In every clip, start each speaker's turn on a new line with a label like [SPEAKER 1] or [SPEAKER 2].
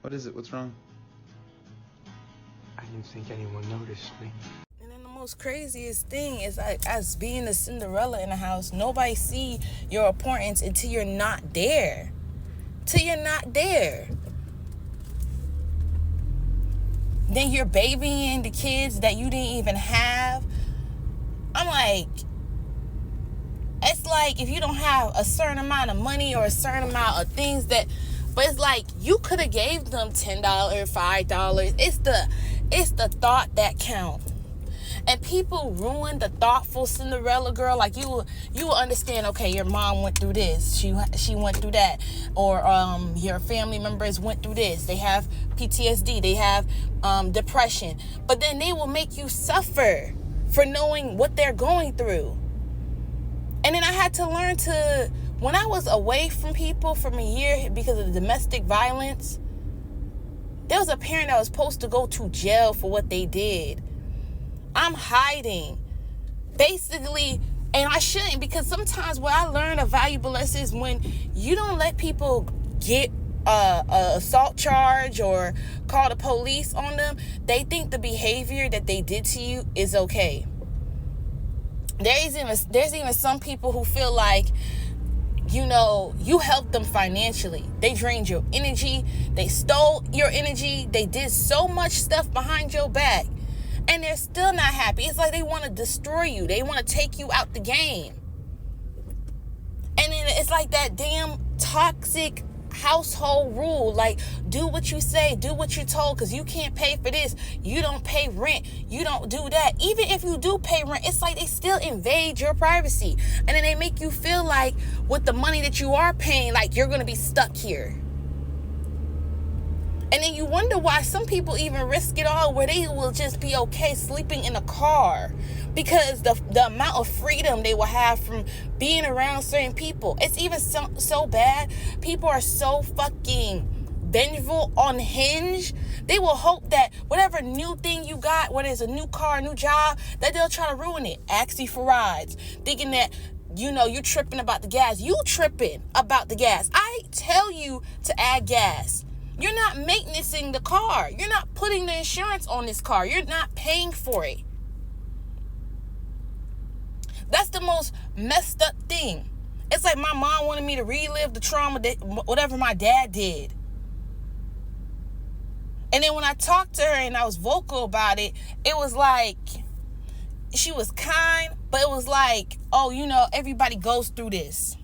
[SPEAKER 1] What is it? What's wrong?
[SPEAKER 2] I didn't think anyone noticed me.
[SPEAKER 3] And then the most craziest thing is, like, as being the Cinderella in the house, nobody see your importance until you're not there. Then you're babying the kids that you didn't even have. I'm like, it's like if you don't have a certain amount of money or a certain amount of things that, but it's like you could have gave them $10, $5. It's the thought that counts. And people ruin the thoughtful Cinderella girl. Like you will understand, okay, your mom went through this. She went through that. Or your family members went through this. They have PTSD. They have depression. But then they will make you suffer for knowing what they're going through. And then I had to learn to, when I was away from people from a year because of the domestic violence, there was a parent that was supposed to go to jail for what they did. I'm hiding. Basically, and I shouldn't, because sometimes what I learned a valuable lesson is when you don't let people get a assault charge or call the police on them, they think the behavior that they did to you is okay. There's even some people who feel like, you know, you helped them financially. They drained your energy. They stole your energy. They did so much stuff behind your back. And they're still not happy. It's like they want to destroy you. They want to take you out the game. And then it's like that damn toxic household rule. Like, do what you say, do what you're told, because you can't pay for this. You don't pay rent. You don't do that. Even if you do pay rent, it's like they still invade your privacy. And then they make you feel like with the money that you are paying, like you're going to be stuck here. And then you wonder why some people even risk it all, where they will just be okay sleeping in a car because the amount of freedom they will have from being around certain people. It's even so bad. People are so fucking vengeful on Hinge. They will hope that whatever new thing you got, whether it's a new car, new job, that they'll try to ruin it. Ask you for rides. Thinking that, you know, you're tripping about the gas. You tripping about the gas. I tell you to add gas. You're not maintaining the car. You're not putting the insurance on this car. You're not paying for it. That's the most messed up thing. It's like my mom wanted me to relive the trauma that whatever my dad did. And then when I talked to her and I was vocal about it, it was like she was kind, but it was like, oh, you know, everybody goes through this.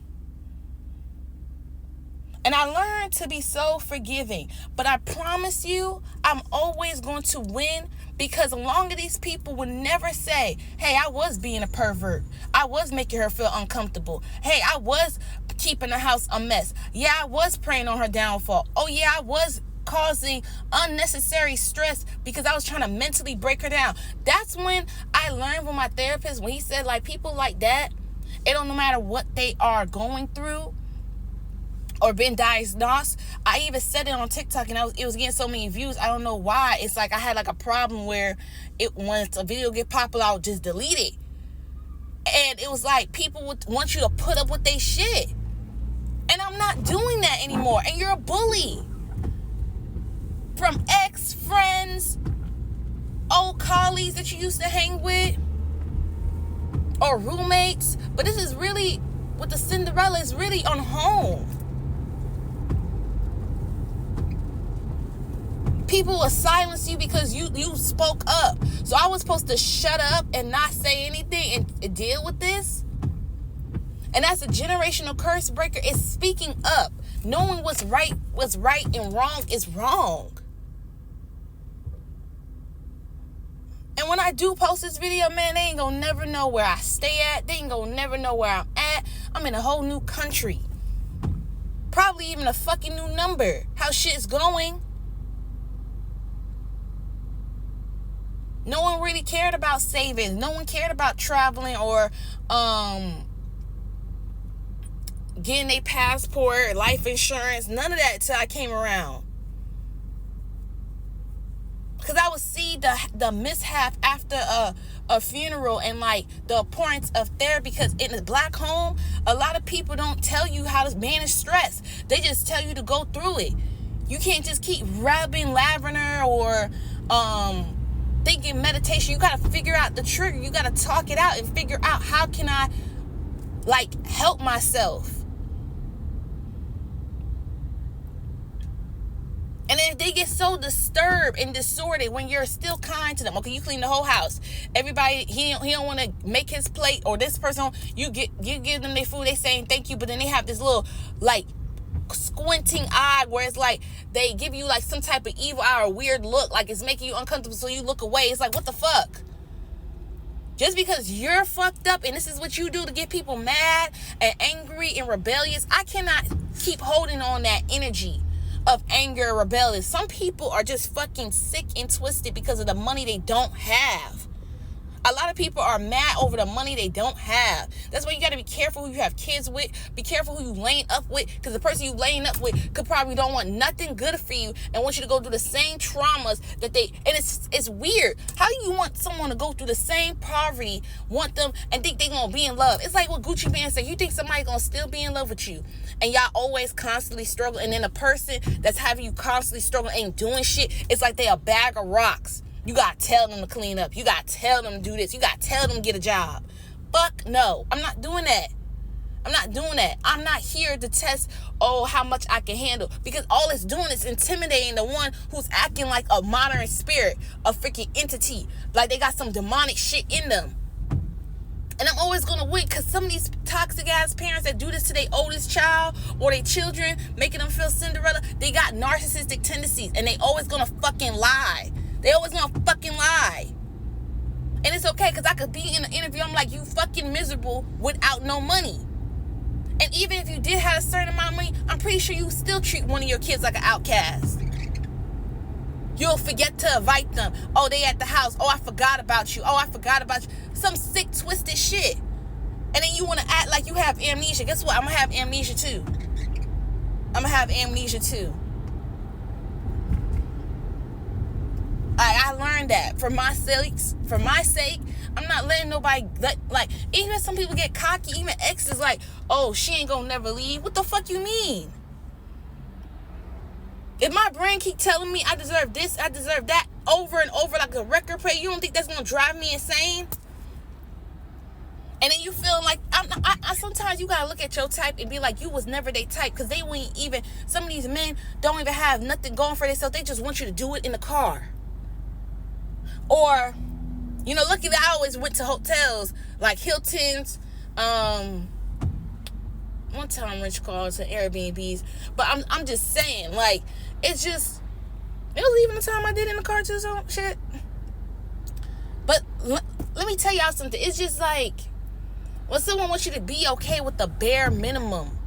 [SPEAKER 3] And I learned to be so forgiving. But I promise you, I'm always going to win, because along of these people would never say, hey, I was being a pervert. I was making her feel uncomfortable. Hey, I was keeping the house a mess. Yeah, I was preying on her downfall. Oh, yeah, I was causing unnecessary stress because I was trying to mentally break her down. That's when I learned from my therapist, when he said, like, people like that, it don't no matter what they are going through or been diagnosed. I even said it on TikTok and it was getting so many views. I don't know why. It's like I had like a problem where once a video get popular, I would just delete it. And it was like people would want you to put up with their shit. And I'm not doing that anymore. And you're a bully. From ex-friends, old colleagues that you used to hang with, or roommates. But this is really, with the Cinderella, is really on home. People will silence you because you spoke up. So I was supposed to shut up and not say anything and deal with this? And that's a generational curse breaker. It's speaking up. Knowing what's right and wrong is wrong. And when I do post this video, man, they ain't gonna never know where I stay at. They ain't gonna never know where I'm at. I'm in a whole new country. Probably even a fucking new number. How shit's going. No one really cared about savings. No one cared about traveling or getting a passport, life insurance. None of that until I came around. Because I would see the mishap after a funeral and like the importance of therapy. Because in a black home, a lot of people don't tell you how to manage stress. They just tell you to go through it. You can't just keep rubbing lavender or thinking meditation. You got to figure out the trigger. You got to talk it out and figure out how can I help myself. And if they get so disturbed and disordered when you're still kind to them, okay, you clean the whole house. Everybody, he don't want to make his plate, or this person, you give them their food, they saying thank you, but then they have this little squinting eye where it's like they give you some type of evil eye or weird look, like it's making you uncomfortable, so you look away. It's like, what the fuck? Just because you're fucked up and this is what you do to get people mad and angry and rebellious, I cannot keep holding on that energy of anger and rebellion. Some people are just fucking sick and twisted because of the money they don't have. A lot of people are mad over the money they don't have. That's why you got to be careful who you have kids with. Be careful who you laying up with, because the person you laying up with could probably don't want nothing good for you and want you to go through the same traumas that they. And it's weird. How do you want someone to go through the same poverty, want them, and think they gonna be in love? It's like what Gucci Mane said. You think somebody gonna still be in love with you, and y'all always constantly struggle, and then the person that's having you constantly struggle ain't doing shit. It's like they a bag of rocks. You gotta tell them to clean up. You gotta tell them to do this. You gotta tell them to get a job. Fuck no. I'm not doing that. I'm not doing that. I'm not here to test, how much I can handle. Because all it's doing is intimidating the one who's acting like a modern spirit, a freaking entity. Like they got some demonic shit in them. And I'm always gonna win, because some of these toxic ass parents that do this to their oldest child or their children, making them feel Cinderella, they got narcissistic tendencies, and they always gonna fucking lie. They always gonna fucking lie. And it's okay, because I could be in an interview, I'm like, you fucking miserable without no money. And even if you did have a certain amount of money, I'm pretty sure you still treat one of your kids like an outcast. You'll forget to invite them. Oh, they at the house. Oh, I forgot about you. Oh, I forgot about you. Some sick, twisted shit. And then you want to act like you have amnesia. Guess what? I'm going to have amnesia too. I'm going to have amnesia too. I learned that for my sake, I'm not letting nobody even if some people get cocky, even exes like, oh, she ain't gonna never leave. What the fuck you mean? If my brain keep telling me I deserve this, I deserve that over and over like a record player, you don't think that's gonna drive me insane? And then you feel like I sometimes you gotta look at your type and be like, you was never their type, because they wouldn't even. Some of these men don't even have nothing going for themselves. They just want you to do it in the car. Or, lucky that I always went to hotels like Hilton's. One time Rich calls to Airbnbs. But I'm just saying, it was even the time I did in the car too, so shit. But let me tell y'all something. It's just like, when someone wants you to be okay with the bare minimum.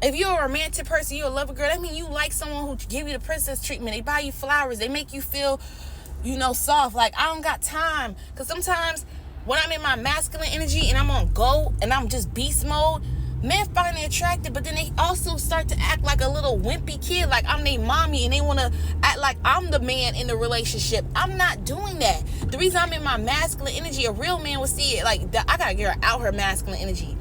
[SPEAKER 3] If you're a romantic person, you're a lover girl, that means you like someone who give you the princess treatment. They buy you flowers. They make you feel, soft. Like, I don't got time. Because sometimes when I'm in my masculine energy and I'm on go and I'm just beast mode, men find it attractive, but then they also start to act like a little wimpy kid, like I'm their mommy, and they want to act like I'm the man in the relationship. I'm not doing that. The reason I'm in my masculine energy, a real man would see it like that. I gotta get her out her masculine energy.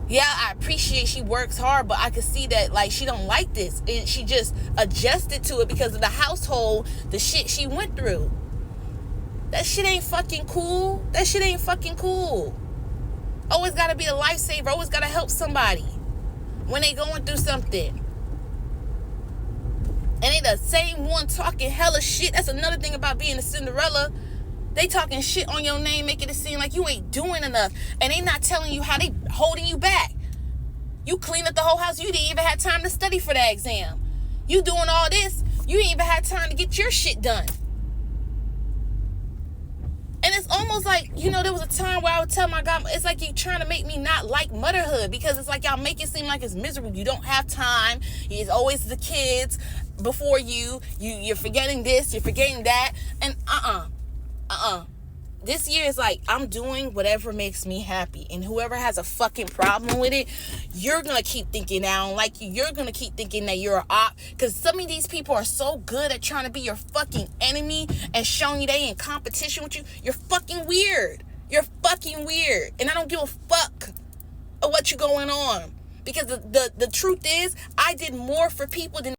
[SPEAKER 3] Yeah, I appreciate she works hard, but I could see that she don't like this, and she just adjusted to it because of the household, the shit she went through. That shit ain't fucking cool. That shit ain't fucking cool. Always gotta be a lifesaver. Always gotta help somebody when they going through something. And they the same one talking hella shit. That's another thing about being a Cinderella. They talking shit on your name, making it seem like you ain't doing enough. And they not telling you how they holding you back. You clean up the whole house. You didn't even have time to study for that exam. You doing all this. You ain't even had time to get your shit done. And it's almost like, there was a time where I would tell my God, it's like you trying to make me not like motherhood, because it's like y'all make it seem like it's miserable. You don't have time. It's always the kids before you. You're forgetting this. You're forgetting that. And this year is like, I'm doing whatever makes me happy. And whoever has a fucking problem with it, you're going to keep thinking I don't like you. You're going to keep thinking that you're an op. Because some of these people are so good at trying to be your fucking enemy and showing you they in competition with you. You're fucking weird. You're fucking weird. And I don't give a fuck of what you going on. Because the truth is, I did more for people than